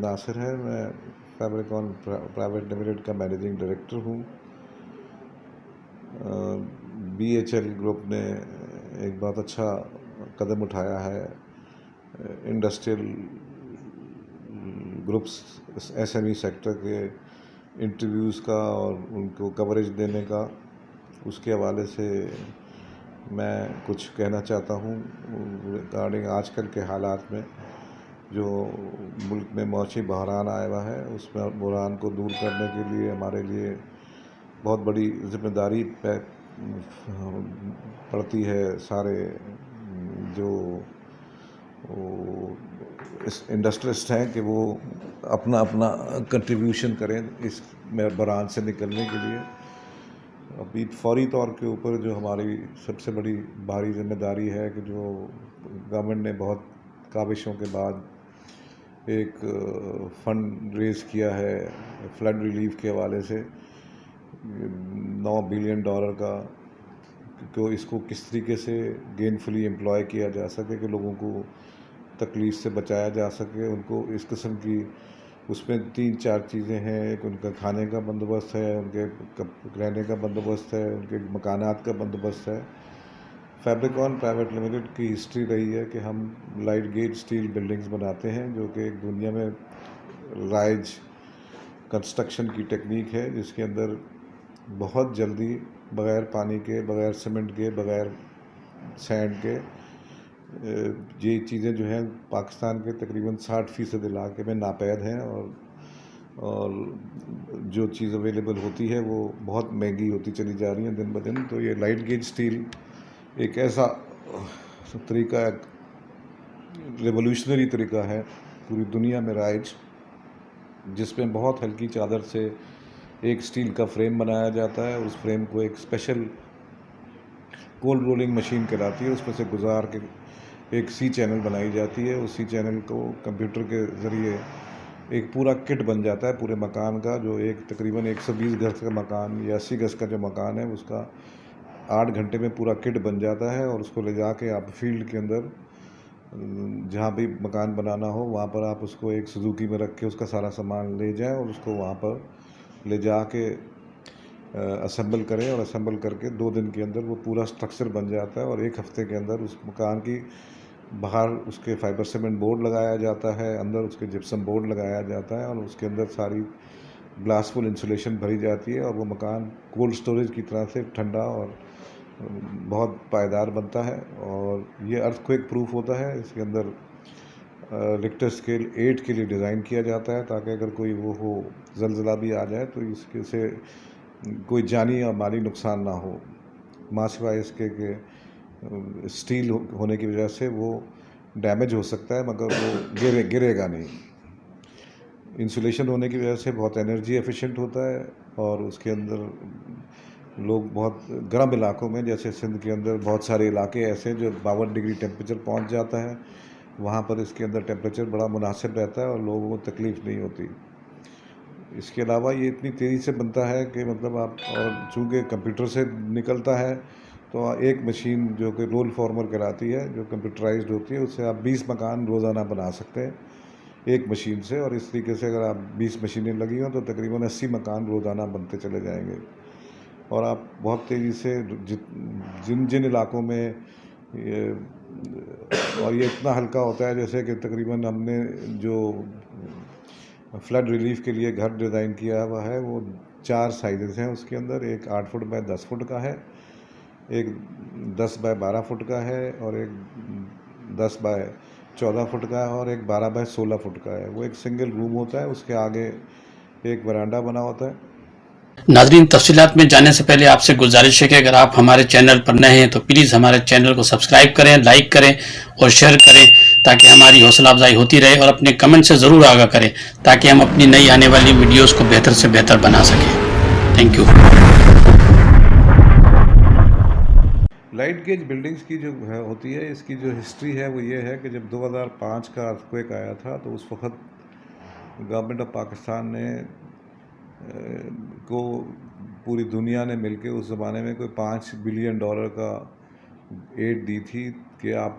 ناصر ہے. میں فیبریکون private limited کا مینیجنگ ڈائریکٹر ہوں. BHL گروپ نے ایک بہت اچھا قدم اٹھایا ہے انڈسٹریل گروپس SME سیکٹر کے انٹرویوز کا اور ان کو کوریج دینے کا. اس کے حوالے سے میں کچھ کہنا چاہتا ہوں ریگارڈنگ آج کل کے حالات میں جو ملک میں معاشی بحران آیا ہوا ہے. اس میں بحران کو دور کرنے کے لیے ہمارے لیے بہت بڑی ذمہ داری پڑتی ہے. سارے جو انڈسٹریسٹ ہیں کہ وہ اپنا اپنا کنٹریبیوشن کریں اس بحران سے نکلنے کے لیے. ابھی فوری طور کے اوپر جو ہماری سب سے بڑی بھاری ذمہ داری ہے کہ جو گورنمنٹ نے بہت کاوشوں کے بعد ایک فنڈ ریز کیا ہے فلڈ ریلیف کے حوالے سے $9 بلین کا، کہ اس کو کس طریقے سے گین فلی امپلائی کیا جا سکے کہ لوگوں کو تکلیف سے بچایا جا سکے. ان کو اس قسم کی اس میں 3-4 چیزیں ہیں. ایک ان کا کھانے کا بندوبست ہے، ان کے رہنے کا بندوبست ہے، ان کے مکانات کا بندوبست ہے. فیبریکون پرائیویٹ لمیٹڈ کی ہسٹری رہی ہے کہ ہم لائٹ گیج اسٹیل بلڈنگز بناتے ہیں جو کہ ایک دنیا میں رائج کنسٹرکشن کی ٹیکنیک ہے جس کے اندر بہت جلدی بغیر پانی کے، بغیر سیمنٹ کے، بغیر سینڈ کے یہ چیزیں جو ہیں پاکستان کے تقریباً 60% علاقے میں ناپید ہیں اور جو چیز اویلیبل ہوتی ہے وہ بہت مہنگی ہوتی چلی جا رہی ہیں دن بدن. تو یہ لائٹ گیج اسٹیل ایک ایسا طریقہ، ریولوشنری طریقہ ہے پوری دنیا میں رائج، جس میں بہت ہلکی چادر سے ایک اسٹیل کا فریم بنایا جاتا ہے. اس فریم کو ایک اسپیشل کولڈ رولنگ مشین کراتی ہے، اس میں سے گزار کے ایک سی چینل بنائی جاتی ہے. اس سی چینل کو کمپیوٹر کے ذریعے ایک پورا کٹ بن جاتا ہے پورے مکان کا، جو ایک تقریباً 120 گز کا مکان یا 80 گز کا جو مکان ہے اس کا 8 گھنٹے میں پورا کٹ بن جاتا ہے. اور اس کو لے جا کے آپ فیلڈ کے اندر جہاں بھی مکان بنانا ہو وہاں پر آپ اس کو ایک سزوکی میں رکھ کے اس کا سارا سامان لے جائیں اور اس کو وہاں پر لے جا کے اسمبل کریں، اور اسمبل کر کے 2 دن کے اندر وہ پورا سٹرکچر بن جاتا ہے. اور 1 ہفتے کے اندر اس مکان کی باہر اس کے فائبر سیمنٹ بورڈ لگایا جاتا ہے، اندر اس کے جپسم بورڈ لگایا جاتا ہے، اور اس کے اندر ساری گلاس فل انسولیشن بھری جاتی ہے. اور وہ مکان کولڈ سٹوریج کی طرح سے ٹھنڈا اور بہت پائیدار بنتا ہے. اور یہ ارتھ کویک پروف ہوتا ہے. اس کے اندر ریکٹر اسکیل 8 کے لیے ڈیزائن کیا جاتا ہے تاکہ اگر کوئی وہ ہو زلزلہ بھی آ جائے تو اس کے سے کوئی جانی یا مالی نقصان نہ ہو، ماں سوائے اس کے کہ اسٹیل ہونے کی وجہ سے وہ ڈیمیج ہو سکتا ہے مگر وہ گرے گا نہیں. انسولیشن ہونے کی وجہ سے بہت انرجی ایفیشینٹ ہوتا ہے. اور اس کے اندر لوگ بہت گرم علاقوں میں، جیسے سندھ کے اندر بہت سارے علاقے ایسے ہیں جو 52 ڈگری ٹیمپریچر پہنچ جاتا ہے، وہاں پر اس کے اندر ٹیمپریچر بڑا مناسب رہتا ہے اور لوگوں کو تکلیف نہیں ہوتی. اس کے علاوہ یہ اتنی تیزی سے بنتا ہے کہ مطلب آپ، اور چونکہ کمپیوٹر سے نکلتا ہے تو ایک مشین جو کہ رول فارمر کراتی ہے جو کمپیوٹرائزڈ ہوتی ہے، اس سے آپ 20 مکان روزانہ بنا سکتے ہیں ایک مشین سے. اور اس طریقے سے اگر آپ 20 مشینیں لگی ہوں تو تقریباً 80 مکان روزانہ بنتے چلے جائیں گے. اور آپ بہت تیزی سے جن علاقوں میں اور یہ اتنا ہلکا ہوتا ہے جیسے کہ تقریباً ہم نے جو فلڈ ریلیف کے لیے گھر ڈیزائن کیا ہوا ہے وہ 4 سائزز ہیں اس کے اندر. ایک 8 فٹ بائی 10 فٹ کا ہے، ایک 10 بائی 12 فٹ کا ہے، اور ایک 10 بائی 14 فٹ کا ہے، اور ایک 12 بائی 16 فٹ کا ہے. وہ ایک سنگل روم ہوتا ہے، اس کے آگے ایک ورانڈا بنا ہوتا ہے. ناظرین، تفصیلات میں جانے سے پہلے آپ سے گزارش ہے کہ اگر آپ ہمارے چینل پر نئے ہیں تو پلیز ہمارے چینل کو سبسکرائب کریں، لائک کریں اور شیئر کریں تاکہ ہماری حوصلہ افزائی ہوتی رہے، اور اپنے کمنٹ سے ضرور آگاہ کریں تاکہ ہم اپنی نئی آنے والی ویڈیوز کو بہتر سے بہتر بنا سکیں. Thank you. Light gauge buildings کی جو ہوتی ہے، اس کی جو ہسٹری ہے وہ یہ ہے کہ جب 2005 کا ارتھ کویک آیا تھا تو اس وقت گورنمنٹ آف پاکستان نے کو پوری دنیا نے مل کے اس زمانے میں کوئی $5 بلین کا ایڈ دی تھی کہ آپ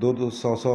200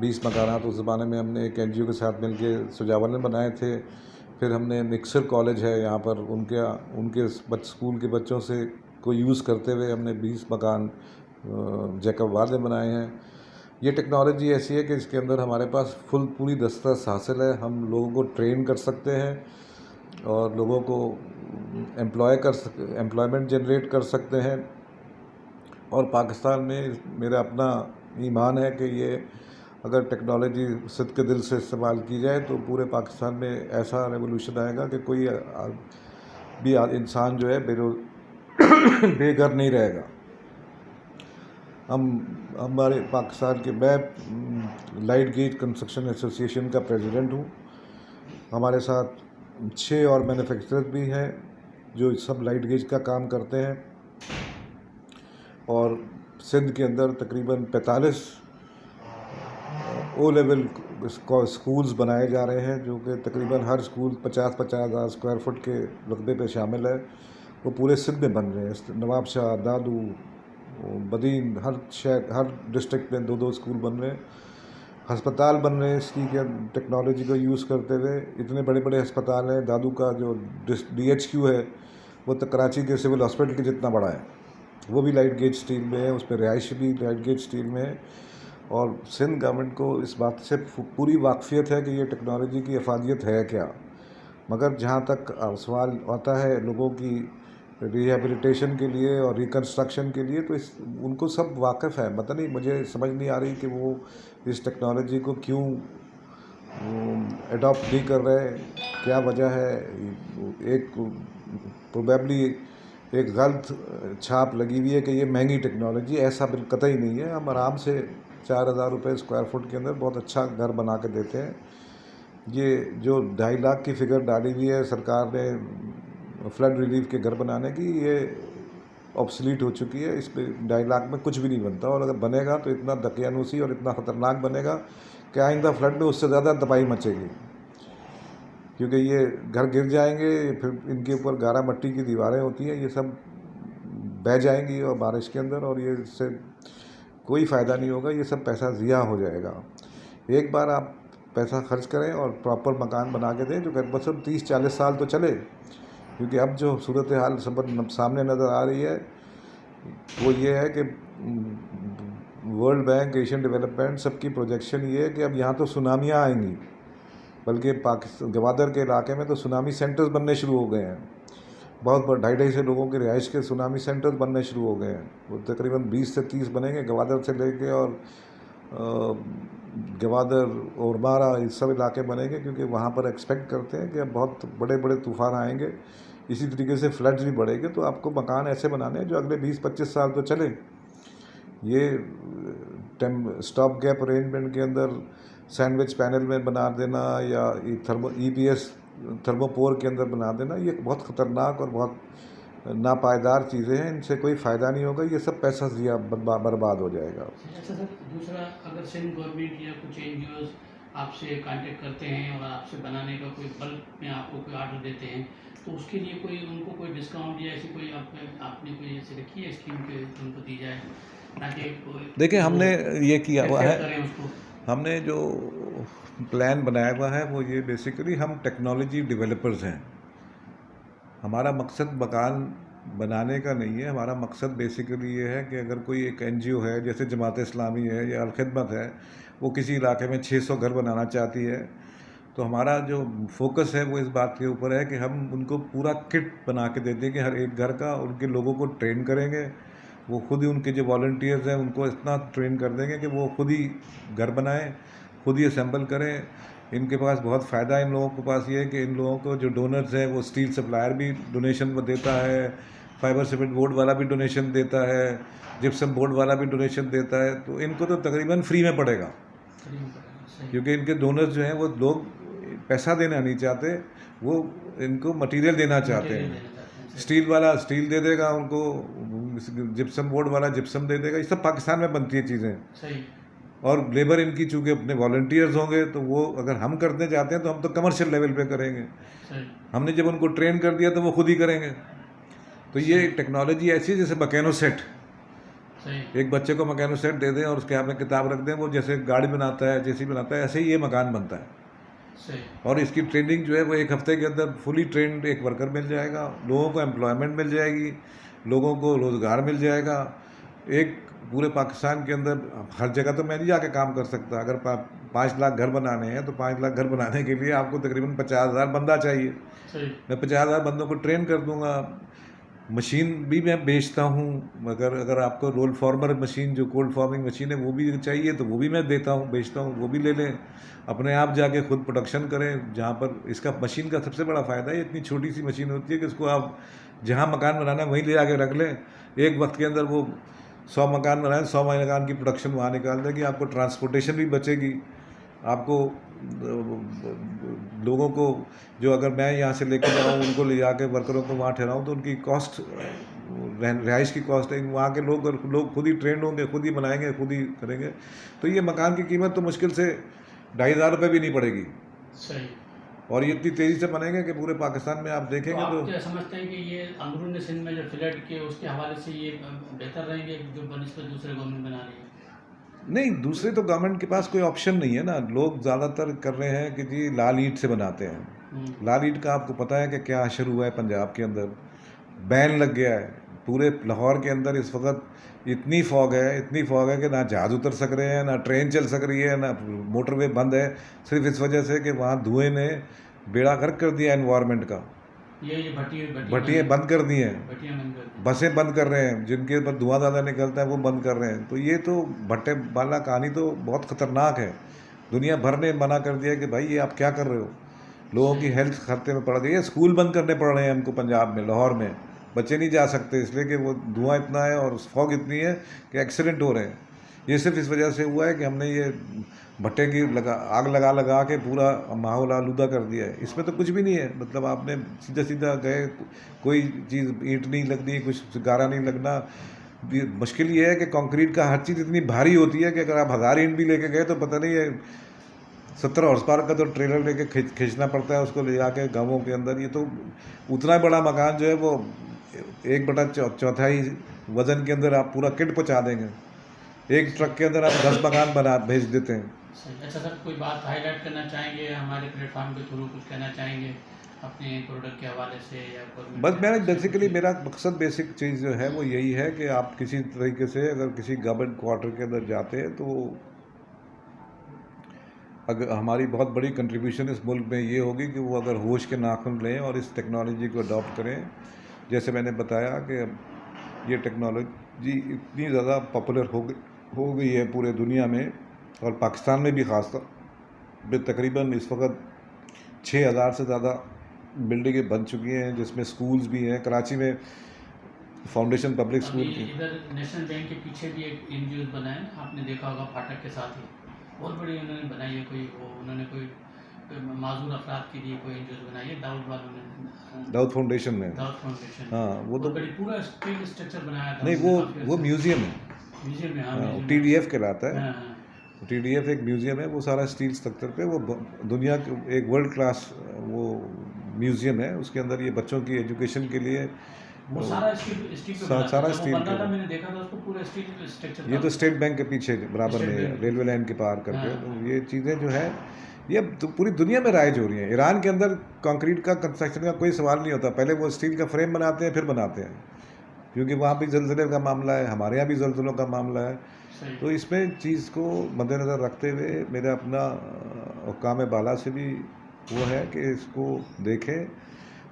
20 مکانات اس زمانے میں ہم نے ایک NGO کے ساتھ مل کے سجاول میں بنائے تھے. پھر ہم نے مکسر کالج ہے یہاں پر, ان کے اسکول کے بچوں سے کو یوز کرتے ہوئے ہم نے 20 مکان جیکب آباد میں بنائے ہیں. یہ ٹیکنالوجی ایسی ہے کہ اس کے اندر ہمارے پاس پوری دسترس حاصل ہے. ہم لوگوں کو ٹرین کر سکتے ہیں اور لوگوں کو امپلائمنٹ جنریٹ کر سکتے ہیں. اور پاکستان میں میرا اپنا ایمان ہے کہ یہ اگر ٹیکنالوجی صدق دل سے استعمال کی جائے تو پورے پاکستان میں ایسا ریولوشن آئے گا کہ کوئی بھی انسان جو ہے بے گھر نہیں رہے گا. ہمارے پاکستان کے میں لائٹ گیج کنسٹرکشن ایسوسیشن کا پریزیڈنٹ ہوں. ہمارے ساتھ 6 اور مینوفیکچرر بھی ہیں جو سب لائٹ گیج کا کام کرتے ہیں. اور سندھ کے اندر تقریباً 45 او لیول اسکولز بنائے جا رہے ہیں جو کہ تقریباً ہر اسکول 50,000 اسکوائر فٹ کے رقبے پہ شامل ہے. وہ پورے سندھ میں بن رہے ہیں. نواب شاہ, دادو, بدین, ہر ڈسٹرکٹ میں 2 اسکول بن رہے ہیں. ہسپتال بن رہے ہیں اس کی ٹیکنالوجی کو یوز کرتے ہوئے. اتنے بڑے بڑے ہسپتال ہیں. دادو کا جو DHQ ہے وہ تو کراچی کے سول ہاسپٹل کے جتنا بڑا ہے, وہ بھی لائٹ گیج اسٹیل میں ہے. اس پہ رہائش بھی لائٹ گیج اسٹیل میں ہے. اور سندھ گورنمنٹ کو اس بات سے پوری واقفیت ہے کہ یہ ٹیکنالوجی کی افادیت ہے کیا. مگر جہاں تک سوال آتا ہے لوگوں کی ریہیبلیٹیشن کے لیے اور ریکنسٹرکشن کے لیے, تو ان کو سب واقف ہے. پتہ نہیں, مجھے سمجھ نہیں آ رہی کہ وہ اس ٹیکنالوجی کو کیوں اڈاپٹ نہیں کر رہے, کیا وجہ ہے. ایک پروبیبلی ایک غلط چھاپ لگی ہوئی ہے کہ یہ مہنگی ٹیکنالوجی. ایسا بالقطعی نہیں ہے. ہم آرام سے 4,000 روپے اسکوائر فٹ کے اندر بہت اچھا گھر بنا کے دیتے ہیں. یہ جو 2.5 لاکھ کی فگر ڈالی ہوئی ہے سرکار نے فلڈ ریلیف کے گھر بنانے کی, یہ آبسلیٹ ہو چکی ہے. اس پہ 2.5 لاکھ میں کچھ بھی نہیں بنتا, اور اگر بنے گا تو اتنا دقیانوسی اور اتنا خطرناک بنے گا کہ آئندہ فلڈ میں اس سے زیادہ تباہی مچے گی. کیونکہ یہ گھر گر جائیں گے, پھر ان کے اوپر گارا مٹی کی دیواریں ہوتی ہیں, یہ سب بہہ جائیں گی اور بارش کے اندر, اور یہ اس سے کوئی فائدہ نہیں ہوگا. یہ سب پیسہ ضیاع ہو جائے گا. ایک بار آپ پیسہ خرچ کریں اور پراپر مکان بنا کے دیں جو کہ بس 30-40 سال تو چلے. کیونکہ اب جو صورتحال سامنے نظر آ رہی ہے وہ یہ ہے کہ ورلڈ بینک, ایشین ڈیولپمنٹ, سب کی پروجیکشن یہ ہے کہ اب یہاں تو سونامیاں آئیں گی. بلکہ گوادر کے علاقے میں تو سونامی سینٹرز بننے شروع ہو گئے ہیں. بہت 250 لوگوں کے رہائش کے سونامی سینٹرز بننے شروع ہو گئے ہیں. وہ تقریباً 20 سے 30 بنیں گے گوادر سے لے کے, اور گوادر اور مارا یہ سب علاقے بنیں گے, کیونکہ وہاں پر ایکسپیکٹ کرتے ہیں کہ اب بہت بڑے بڑے طوفان آئیں گے. اسی طریقے سے فلڈز بھی بڑھیں گے. تو آپ کو مکان ایسے بنانے ہیں جو اگلے 20-25 سال تو چلیں. یہ اسٹاپ گیپ ارینجمنٹ کے اندر سینڈوچ پینل میں بنا دینا یا EPS تھرموپور کے اندر بنا دینا, یہ بہت خطرناک اور بہت ناپائیدار چیزیں ہیں. ان سے کوئی فائدہ نہیں ہوگا. یہ سب پیسہ ضیاع برباد ہو جائے گا. اچھا سر, دوسرا, اگر سندھ گورنمنٹ یا کچھ NGOز آپ سے کانٹیکٹ کرتے ہیں اور آپ سے بنانے کا کوئی بلک میں آپ کو کوئی آرڈر دیتے ہیں, تو اس کے لیے کوئی ان کو کوئی ڈسکاؤنٹ یا ایسی کوئی آپ نے کوئی ایسی رکھی ہے اسکیم کہ ان کو دی جائے تاکہ دیکھیں, ہم نے یہ کیا ہوا ہے, کریں اس کو؟ ہم نے جو پلان بنایا ہوا ہے وہ یہ بیسیکلی ہم ٹیکنالوجی ڈیولپرز ہیں. ہمارا مقصد مکان بنانے کا نہیں ہے. ہمارا مقصد بیسیکلی یہ ہے کہ اگر کوئی ایک NGO ہے جیسے جماعت اسلامی ہے یا الخدمت ہے, وہ کسی علاقے میں 600 گھر بنانا چاہتی ہے, تو ہمارا جو فوکس ہے وہ اس بات کے اوپر ہے کہ ہم ان کو پورا کٹ بنا کے دے دیں گے ہر ایک گھر کا. ان کے لوگوں کو ٹرین کریں گے, وہ خود ہی ان کے جو والنٹیئرز ہیں ان کو اتنا ٹرین کر دیں گے کہ وہ خود ہی گھر بنائیں, خود ہی اسمبل کریں. ان کے پاس بہت فائدہ ہے. ان لوگوں کے پاس یہ ہے کہ ان لوگوں کو جو ڈونرز ہیں وہ اسٹیل سپلائر بھی ڈونیشن دیتا ہے, فائبر سیمنٹ بورڈ والا بھی ڈونیشن دیتا ہے, جپسم بورڈ والا بھی ڈونیشن دیتا ہے. تو ان کو تو تقریباً فری میں پڑے گا, کیونکہ ان کے ڈونرز جو ہیں وہ لوگ پیسہ دینا نہیں چاہتے, وہ ان کو مٹیریل دینا چاہتے ہیں. اسٹیل والا اسٹیل دے دے گا ان کو, جپسم بورڈ والا جپسم دے دے گا. یہ سب پاکستان میں بنتی ہیں چیزیں. اور لیبر ان کی چونکہ اپنے والنٹیئرز ہوں گے, تو وہ اگر ہم کرنے چاہتے ہیں تو ہم تو کمرشل لیول پہ کریں گے. ہم نے جب ان کو ٹرین کر دیا تو وہ خود ہی کریں گے. تو یہ ٹیکنالوجی ایسی ہے جیسے بکینو سیٹ. صحیح ایک بچے کو مکینو سیٹ دے دیں اور اس کے ہاتھ میں کتاب رکھ دیں، وہ جیسے گاڑی بناتا ہے، جیسی بناتا ہے، ایسے ہی یہ مکان بنتا ہے. صحیح اور اس کی ٹریننگ جو ہے وہ ایک ہفتے کے اندر فلی ٹرینڈ ایک ورکر مل جائے گا، لوگوں کو امپلائمنٹ مل جائے گی، لوگوں کو روزگار مل جائے گا. ایک پورے پاکستان کے اندر ہر جگہ تو میں نہیں جا کے کام کر سکتا. اگر 5 لاکھ گھر بنانے ہیں تو 5 لاکھ گھر بنانے کے لیے آپ کو تقریباً 50,000 بندہ چاہیے. صحیح میں 50,000 بندوں کو ٹرین کر دوں گا. مشین بھی میں بیچتا ہوں، مگر اگر آپ کو رول فارمر مشین جو کولڈ فارمنگ مشین ہے وہ بھی چاہیے تو وہ بھی میں دیتا ہوں، بیچتا ہوں، وہ بھی لے لیں. اپنے آپ جا کے خود پروڈکشن کریں. جہاں پر اس کا مشین کا سب سے بڑا فائدہ ہے، یہ اتنی چھوٹی سی مشین ہوتی ہے کہ اس کو آپ جہاں مکان بنانا ہے وہیں لے جا کے رکھ لیں. ایک وقت کے اندر وہ 100 مکان بنائیں، 100 مکان کی پروڈکشن وہاں نکال دے گی. آپ کو ٹرانسپورٹیشن بھی بچے گی. آپ کو لوگوں کو جو اگر میں یہاں سے لے کے جاؤں ان کو لے جا کے ورکروں کو وہاں ٹھہراؤں تو ان کی کاسٹ، رہائش کی کاسٹ ہے، وہاں کے لوگ خود ہی ٹرینڈ ہوں گے، خود ہی بنائیں گے، خود ہی کریں گے. تو یہ مکان کی قیمت تو مشکل سے 2,500 روپے بھی نہیں پڑے گی. صحیح. اور یہ اتنی تیزی سے بنیں گے کہ پورے پاکستان میں آپ دیکھیں تو گے. آپ تو کیا سمجھتے ہیں کہ یہ اندرون سندھ میں جو فلیٹ کے اس کے حوالے سے یہ بہتر رہیں گے جو بنسبت دوسرے گورنمنٹ بنا رہی ہے؟ نہیں، دوسرے تو گورنمنٹ کے پاس کوئی آپشن نہیں ہے نا. لوگ زیادہ تر کر رہے ہیں کہ جی لال اینٹ سے بناتے ہیں. لال اینٹ کا آپ کو پتہ ہے کہ کیا اشر ہوا ہے پنجاب کے اندر، بین لگ گیا ہے. پورے لاہور کے اندر اس وقت اتنی فوگ ہے کہ نہ جہاز اتر سک رہے ہیں، نہ ٹرین چل سک رہی ہے، نہ موٹر وے بند ہے، صرف اس وجہ سے کہ وہاں دھوئیں نے بیڑا غرق کر دیا انوائرمنٹ کا. یہ بھٹیاں بند کر دی ہیں، بھٹیاں بند کر دی. بسیں بند کر رہے ہیں، جن کے اوپر دھواں زیادہ نکلتا ہے وہ بند کر رہے ہیں. تو یہ تو بھٹے والا کہانی تو بہت خطرناک ہے. دنیا بھر نے منع کر دیا کہ بھائی یہ آپ کیا کر رہے ہو. لوگوں کی ہیلتھ خطرے میں پڑ گئی ہے. اسکول بند کرنے پڑ رہے ہیں ہم کو پنجاب میں، لاہور میں بچے نہیں جا سکتے اس لیے کہ وہ دھواں اتنا ہے اور فوگ اتنی ہے کہ ایکسیڈنٹ ہو رہے ہیں. یہ صرف اس وجہ سے ہوا ہے کہ ہم نے یہ بھٹے کی آگ لگا کے پورا ماحول آلودہ کر دیا ہے. اس میں تو کچھ بھی نہیں ہے. مطلب آپ نے سیدھا گئے، کوئی چیز اینٹ نہیں لگنی، کچھ گارا نہیں لگنا. مشکل یہ ہے کہ کنکریٹ کا ہر چیز اتنی بھاری ہوتی ہے کہ اگر آپ 1000 اینٹ بھی لے کے گئے تو پتہ نہیں ہے 70 ہارس پاور کا تو ٹریلر لے کے کھینچنا پڑتا ہے اس کو لے جا کے گاؤں کے اندر. یہ تو اتنا بڑا مکان جو ہے وہ 1/4 وزن کے اندر آپ پورا کٹ پہنچا دیں گے. ایک ٹرک کے اندر آپ 10 مکان بھیج دیتے ہیں. اچھا سر، کوئی بات ہائی لائٹ کرنا چاہیں گے ہمارے پلیٹ فارم کے تھرو، کچھ کہنا چاہیں گے اپنے پروڈکٹ کے حوالے سے یا بس میرا مقصد بیسک چیز جو ہے وہ یہی ہے کہ آپ کسی طریقے سے اگر کسی گورنمنٹ کوارٹر کے اندر جاتے ہیں تو اگر ہماری بہت بڑی کنٹریبیوشن اس ملک میں یہ ہوگی کہ وہ اگر ہوش کے ناخن لیں اور اس ٹیکنالوجی کو اڈاپٹ کریں. جیسے میں نے بتایا کہ یہ ٹیکنالوجی اتنی زیادہ پاپولر ہو گئی ہے پورے دنیا میں اور پاکستان میں بھی خاص طور پہ. تقریباً اس وقت 6,000 سے زیادہ بلڈنگیں بن چکی ہیں جس میں سکولز بھی ہیں. کراچی میں فاؤنڈیشن پبلک اسکول کی. ادھر نیشنل بینک کے پیچھے بھی ایک این جی اوز بنا ہے، آپ نے دیکھا ہوگا پھاٹک کے ساتھ ہی، بہت بڑی انہوں نے بنائی ہے. انہوں نے کوئی معذور افراد کے لیے کوئی این جی اوز بنائی ہے، داؤد والوں نے، داؤد فاؤنڈیشن نے. داؤد فاؤنڈیشن. ہاں وہ تو بڑی پورا اسٹرکچر بنایا تھا. نہیں، وہ میوزیم ہے. میوزیم میں ٹی ڈی ایف کہلاتا ہے. ہاں. ٹی ڈی ایف ایک میوزیم ہے، وہ سارا اسٹیل اسٹرکچر پہ، وہ دنیا کے ایک ورلڈ کلاس وہ میوزیم ہے. اس کے اندر یہ بچوں کی ایجوکیشن کے لیے سارا اسٹیل کا، میں نے دیکھا تھا اس کو پورا اسٹیل اسٹرکچر. یہ تو اسٹیٹ بینک کے پیچھے برابر میں ریلوے لائن کے پار کر کے. تو یہ چیزیں جو ہے یہ پوری دنیا میں رائج ہو رہی ہیں. ایران کے اندر کنکریٹ کا کنسٹرکشن کا کوئی سوال نہیں ہوتا. پہلے وہ اسٹیل کا فریم بناتے ہیں پھر بناتے ہیں، کیونکہ وہاں بھی زلزلے کا معاملہ ہے، ہمارے یہاں بھی زلزلوں کا معاملہ ہے. تو اس میں چیز کو مد نظر رکھتے ہوئے میرا اپنا حکام بالا سے بھی وہ ہے کہ اس کو دیکھیں.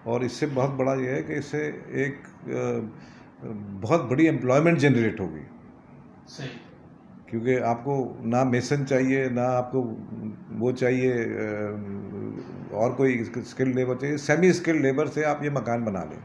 اور اس سے بہت بڑا یہ ہے کہ اس سے ایک بہت بڑی امپلائمنٹ جنریٹ ہوگی. صحیح. کیونکہ آپ کو نہ میسن چاہیے، نہ آپ کو وہ چاہیے اور کوئی اسکل لیبر چاہیے. سیمی اسکل لیبر سے آپ یہ مکان بنا لیں.